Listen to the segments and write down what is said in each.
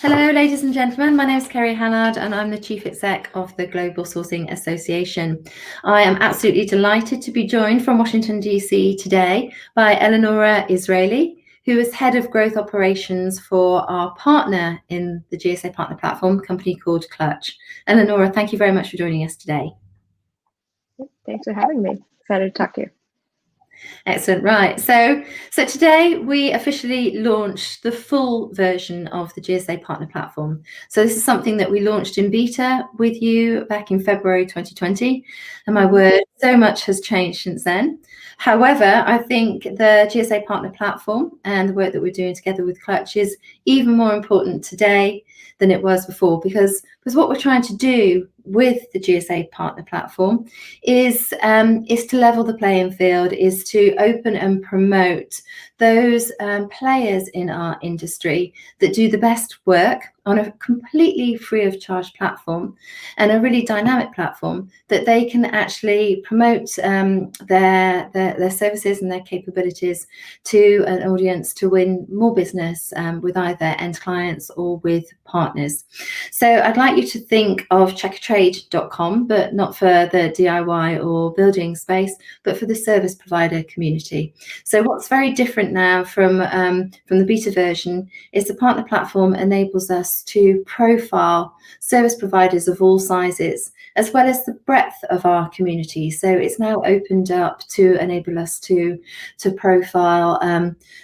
Hello, ladies and gentlemen. My name is Kerry Hannard and I'm the Chief Exec of the Global Sourcing Association. I am absolutely delighted to be joined from Washington, DC today by Eleonora Israele, who is Head of Growth Operations for our partner in the GSA Partner Platform, a company called Clutch. Eleonora, thank you very much for joining us today. Thanks for having me. Excited to talk to you. Excellent. Right. So today we officially launched the full version of the GSA Partner Platform. So this is something that we launched in beta with you back in February 2020. And my word, so much has changed since then. However, I think the GSA Partner Platform and the work that we're doing together with Clutch is even more important today than it was before, because what we're trying to do with the GSA Partner Platform is to level the playing field, is to open and promote those players in our industry that do the best work on a completely free of charge platform and a really dynamic platform that they can actually promote their services and their capabilities to an audience to win more business with either end clients or with partners. So I'd like you to think of checkertrade.com, but not for the DIY or building space, but for the service provider community. So what's very different now from the beta version is the partner platform enables us to profile service providers of all sizes, as well as the breadth of our community. So it's now opened up to enable us to profile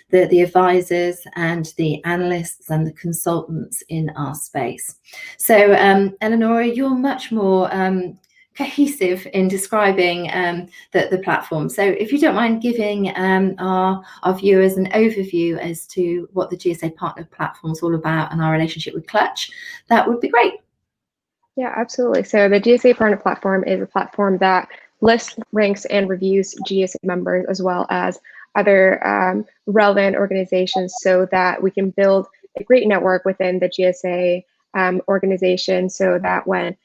the advisors and the analysts and the consultants in our space. So Eleonora, you're much more cohesive in describing the platform. So if you don't mind giving our viewers an overview as to what the GSA Partner Platform is all about and our relationship with Clutch, that would be great. Yeah, absolutely. So the GSA Partner Platform is a platform that lists, ranks, and reviews GSA members as well as other relevant organizations so that we can build a great network within the GSA organization so that when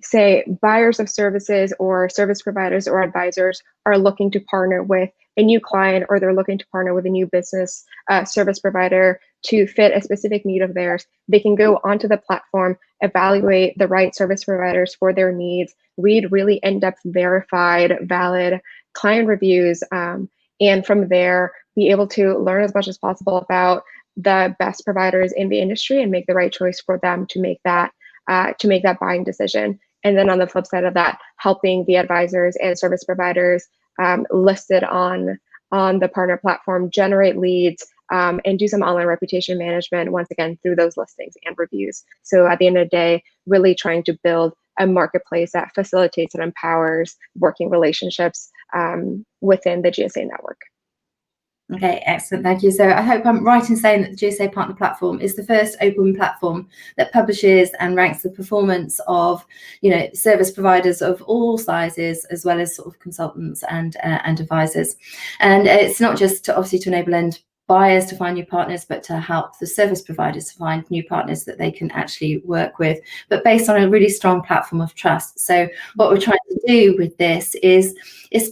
say buyers of services or service providers or advisors are looking to partner with a new client, or they're looking to partner with a new business service provider to fit a specific need of theirs, they can go onto the platform, evaluate the right service providers for their needs, read really in-depth, verified, valid client reviews, and from there be able to learn as much as possible about the best providers in the industry and make the right choice for them to make that buying decision. And then on the flip side of that, helping the advisors and service providers listed on the partner platform generate leads and do some online reputation management, once again, through those listings and reviews. So at the end of the day, really trying to build a marketplace that facilitates and empowers working relationships within the GSA network. Okay, excellent, thank you. So I hope I'm right in saying that the GSA Partner Platform is the first open platform that publishes and ranks the performance of, service providers of all sizes, as well as sort of consultants and advisors. And it's not just obviously to enable end buyers to find new partners, but to help the service providers to find new partners that they can actually work with, but based on a really strong platform of trust. So what we're trying to do with this is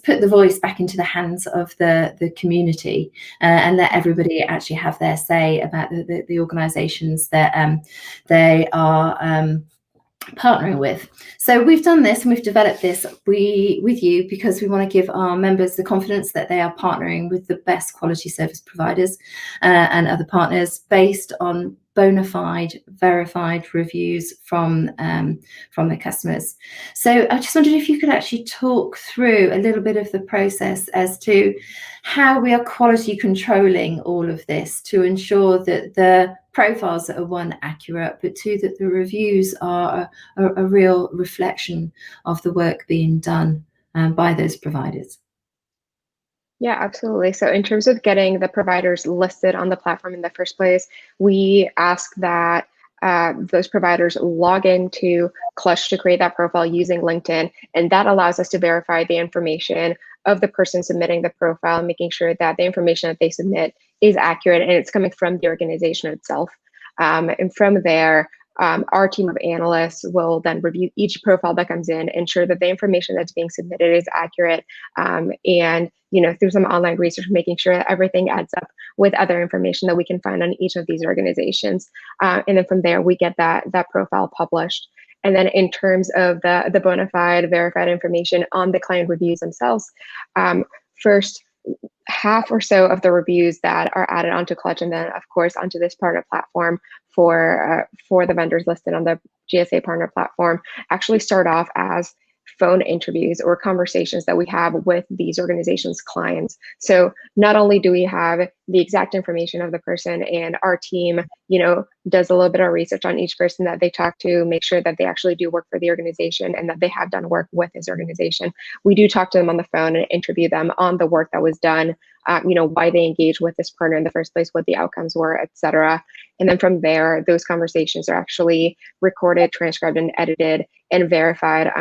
put the voice back into the hands of the community and let everybody actually have their say about the organizations that they are partnering with. So we've done this and we've developed this with you because we want to give our members the confidence that they are partnering with the best quality service providers and other partners based on bona fide, verified reviews from the customers. So I just wondered if you could actually talk through a little bit of the process as to how we are quality controlling all of this to ensure that the profiles are, one, accurate, but two, that the reviews are a real reflection of the work being done by those providers. Yeah, absolutely. So in terms of getting the providers listed on the platform in the first place, we ask that those providers log into Clutch to create that profile using LinkedIn. And that allows us to verify the information of the person submitting the profile, making sure that the information that they submit is accurate and it's coming from the organization itself. And from there, our team of analysts will then review each profile that comes in, ensure that the information that's being submitted is accurate, and through some online research, making sure that everything adds up with other information that we can find on each of these organizations. And then from there, we get that profile published. And then in terms of the bona fide verified information on the client reviews themselves, first, half or so of the reviews that are added onto Clutch, and then of course onto this partner platform for the vendors listed on the GSA Partner Platform, actually start off as phone interviews or conversations that we have with these organizations' clients. So not only do we have the exact information of the person, and our team, does a little bit of research on each person that they talk to, make sure that they actually do work for the organization and that they have done work with this organization. We do talk to them on the phone and interview them on the work that was done, why they engaged with this partner in the first place, what the outcomes were, etc. And then from there, those conversations are actually recorded, transcribed, and edited and verified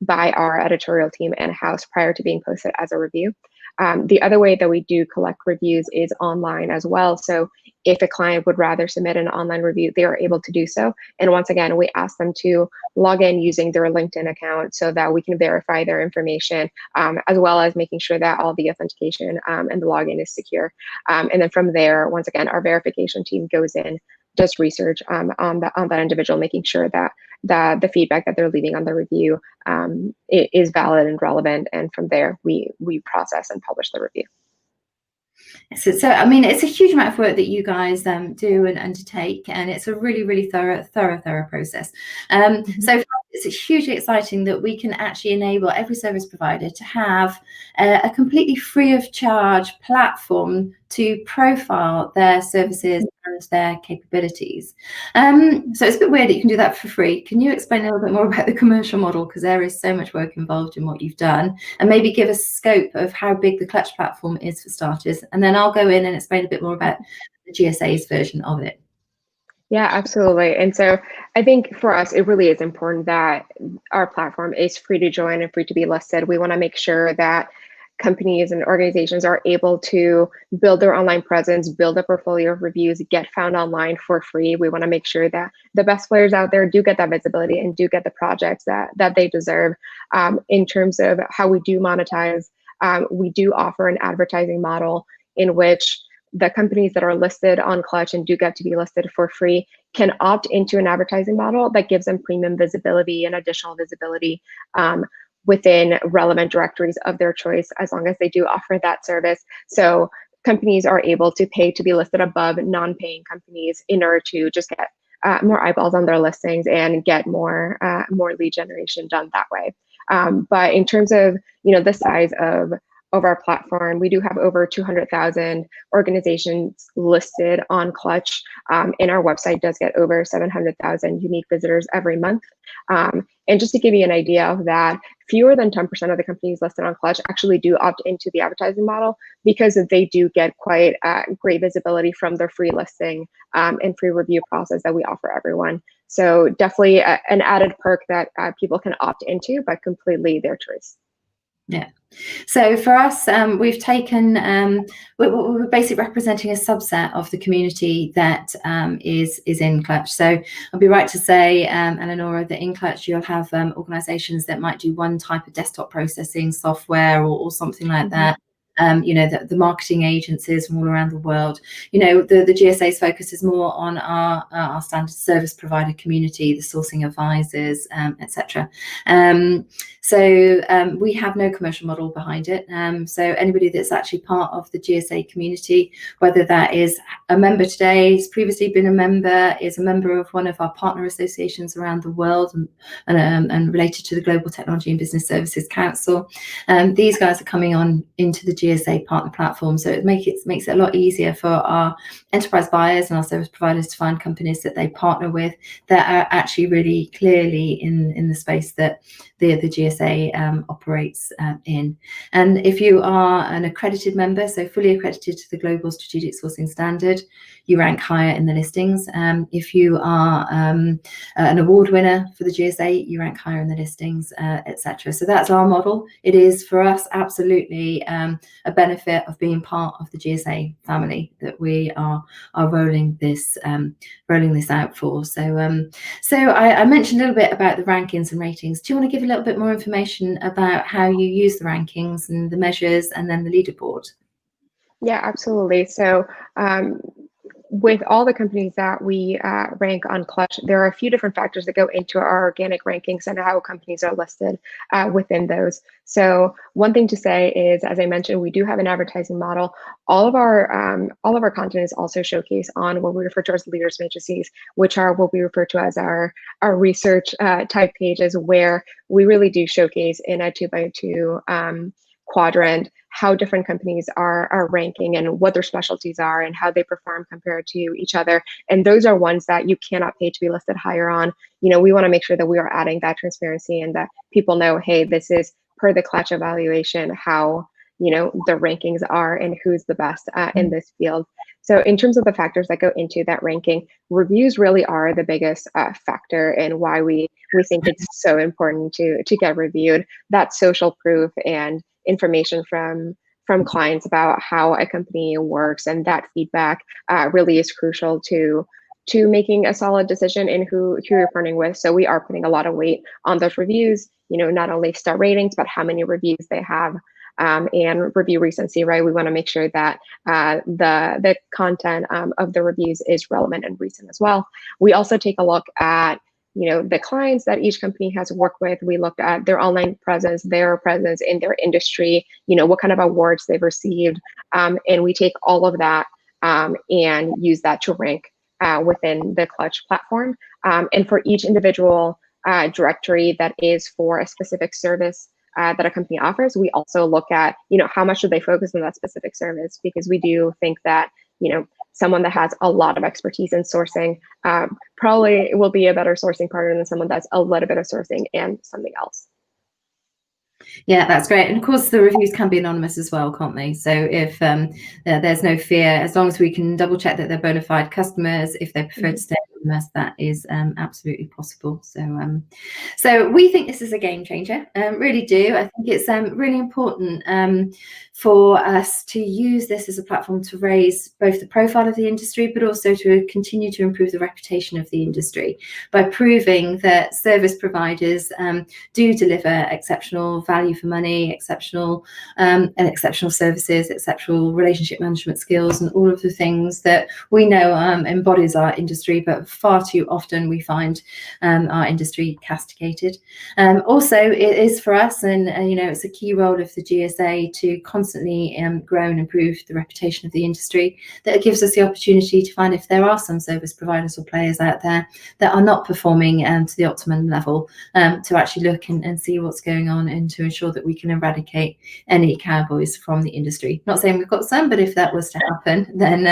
by our editorial team in-house prior to being posted as a review. The other way that we do collect reviews is online as well. So if a client would rather submit an online review, they are able to do so. And once again, we ask them to log in using their LinkedIn account so that we can verify their information, as well as making sure that all the authentication and the login is secure. And then from there, once again, our verification team goes in, does research on that individual, making sure that the feedback that they're leaving on the review is valid and relevant. And from there, we process and publish the review. So I mean, it's a huge amount of work that you guys do and undertake, and it's a really thorough process. So it's hugely exciting that we can actually enable every service provider to have a completely free of charge platform to profile their services and their capabilities. So it's a bit weird that you can do that for free. Can you explain a little bit more about the commercial model, because there is so much work involved in what you've done, and maybe give us scope of how big the Clutch platform is for starters, and then I'll go in and explain a bit more about the GSA's version of it. Yeah, absolutely. And so I think for us, it really is important that our platform is free to join and free to be listed. We want to make sure that companies and organizations are able to build their online presence, build a portfolio of reviews, get found online for free. We want to make sure that the best players out there do get that visibility and do get the projects that they deserve. In terms of how we do monetize, we do offer an advertising model in which the companies that are listed on Clutch and do get to be listed for free can opt into an advertising model that gives them premium visibility and additional visibility within relevant directories of their choice, as long as they do offer that service. So companies are able to pay to be listed above non-paying companies in order to just get more eyeballs on their listings and get more lead generation done that way. But in terms of the size of our platform, we do have over 200,000 organizations listed on Clutch, and our website does get over 700,000 unique visitors every month. And just to give you an idea of that, fewer than 10% of the companies listed on Clutch actually do opt into the advertising model, because they do get quite great visibility from their free listing and free review process that we offer everyone. So definitely an added perk that people can opt into, but completely their choice. Yeah. So for us, we've taken, we're basically representing a subset of the community that is in Clutch. So I'll be right to say, Eleonora, that in Clutch you'll have organizations that might do one type of desktop processing software or something like that. The marketing agencies from all around the world. The GSA's focus is more on our standard service provider community, the sourcing advisors, etc. So we have no commercial model behind it. So anybody that's actually part of the GSA community, whether that is a member today, has previously been a member, is a member of one of our partner associations around the world, and related to the Global Technology and Business Services Council, these guys are coming on into the GSA Partner Platform. So it makes it a lot easier for our enterprise buyers and our service providers to find companies that they partner with that are actually really clearly in the space that the GSA operates in. And if you are an accredited member, so fully accredited to the Global Strategic Sourcing Standard, you rank higher in the listings. If you are an award winner for the GSA, you rank higher in the listings, etc. So that's our model. It is for us absolutely a benefit of being part of the GSA family that we are rolling this out for. So I mentioned a little bit about the rankings and ratings. Do you want to give a little bit more information about how you use the rankings and the measures and then the leaderboard? Yeah, absolutely. So with all the companies that we rank on Clutch, there are a few different factors that go into our organic rankings and how companies are listed within those. So one thing to say is, as I mentioned, we do have an advertising model. All of our content is also showcased on what we refer to as leaders matrices, which are what we refer to as our research type pages, where we really do showcase in a 2x2 quadrant how different companies are ranking and what their specialties are and how they perform compared to each other. And those are ones that you cannot pay to be listed higher on. We want to make sure that we are adding that transparency and that people know, hey, this is per the Clutch evaluation, how the rankings are and who's the best in this field. So in terms of the factors that go into that ranking, reviews really are the biggest factor in why we think it's so important to get reviewed. That's social proof and information from clients about how a company works, and that feedback really is crucial to making a solid decision in who you're partnering with. So we are putting a lot of weight on those reviews, not only star ratings, but how many reviews they have, and review recency, right? We want to make sure that the content of the reviews is relevant and recent as well. We also take a look at the clients that each company has worked with. We looked at their online presence, their presence in their industry, what kind of awards they've received. And we take all of that and use that to rank within the Clutch platform. And for each individual directory that is for a specific service that a company offers, we also look at, how much do they focus on that specific service? Because we do think that, someone that has a lot of expertise in sourcing probably will be a better sourcing partner than someone that's a little bit of sourcing and something else. Yeah, that's great. And of course, the reviews can be anonymous as well, can't they? So if there's no fear, as long as we can double check that they're bona fide customers, if they prefer to stay anonymous, that is absolutely possible. So we think this is a game changer, really do. I think it's really important for us to use this as a platform to raise both the profile of the industry, but also to continue to improve the reputation of the industry by proving that service providers do deliver exceptional value for money, exceptional services, exceptional relationship management skills, and all of the things that we know embodies our industry, but far too often we find our industry castigated. Also, it is for us, and it's a key role of the GSA to constantly grow and improve the reputation of the industry. That gives us the opportunity to find if there are some service providers or players out there that are not performing to the optimum level, to actually look and see what's going on and to ensure that we can eradicate any cowboys from the industry. Not saying we've got some, but if that was to happen, then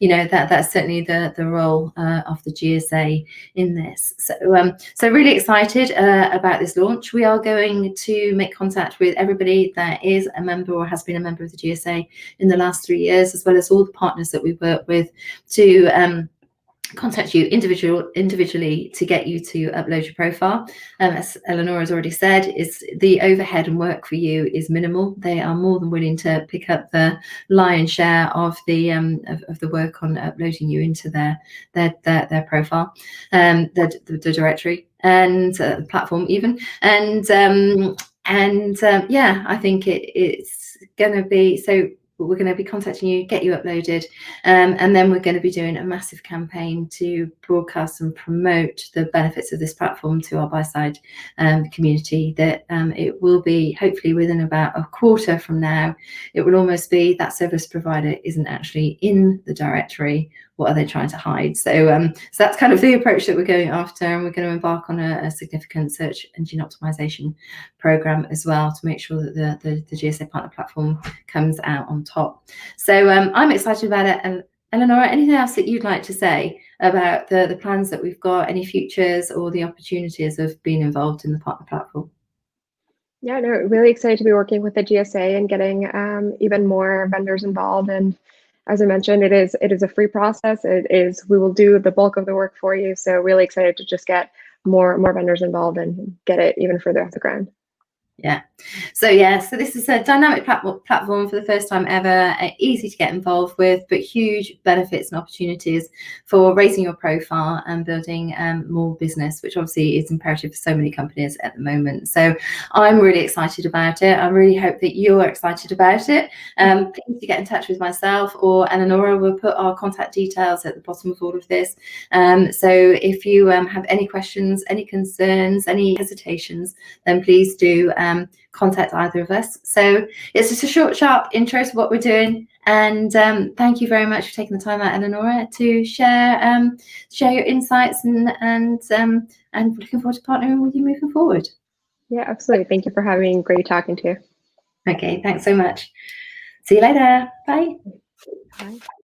that's certainly the role of the GSA in this. So really excited about this launch. We are going to make contact with everybody that is a member or has been a member of the GSA in the last 3 years, as well as all the partners that we work with, to contact you individually to get you to upload your profile. As Eleonora has already said, is the overhead and work for you is minimal. They are more than willing to pick up the lion's share of the work on uploading you into their profile, the directory and the platform even. Yeah, I think it's going to be so. We're going to be contacting you, get you uploaded, and then we're going to be doing a massive campaign to broadcast and promote the benefits of this platform to our buy-side community. That it will be, hopefully within about a quarter from now, it will almost be that service provider isn't actually in the directory. What are they trying to hide? So that's kind of the approach that we're going after, and we're going to embark on a significant search engine optimization program as well to make sure that the GSA Partner Platform comes out on top. So I'm excited about it. And Eleonora, anything else that you'd like to say about the plans that we've got, any futures or the opportunities of being involved in the Partner Platform? Yeah, no, really excited to be working with the GSA and getting even more vendors involved and As I mentioned, it is a free process. We will do the bulk of the work for you. So really excited to just get more vendors involved and get it even further off the ground. Yeah. So this is a dynamic platform for the first time ever, easy to get involved with, but huge benefits and opportunities for raising your profile and building more business, which obviously is imperative for so many companies at the moment. So I'm really excited about it. I really hope that you're excited about it. Please do get in touch with myself or Eleonora. We'll put our contact details at the bottom of all of this. So if you have any questions, any concerns, any hesitations, then please do contact either of us. So it's just a short, sharp intro to what we're doing. And thank you very much for taking the time out, Eleonora, to share your insights and looking forward to partnering with you moving forward. Yeah, absolutely. Thank you for having me. Great talking to you. Okay, thanks so much. See you later. Bye. Bye.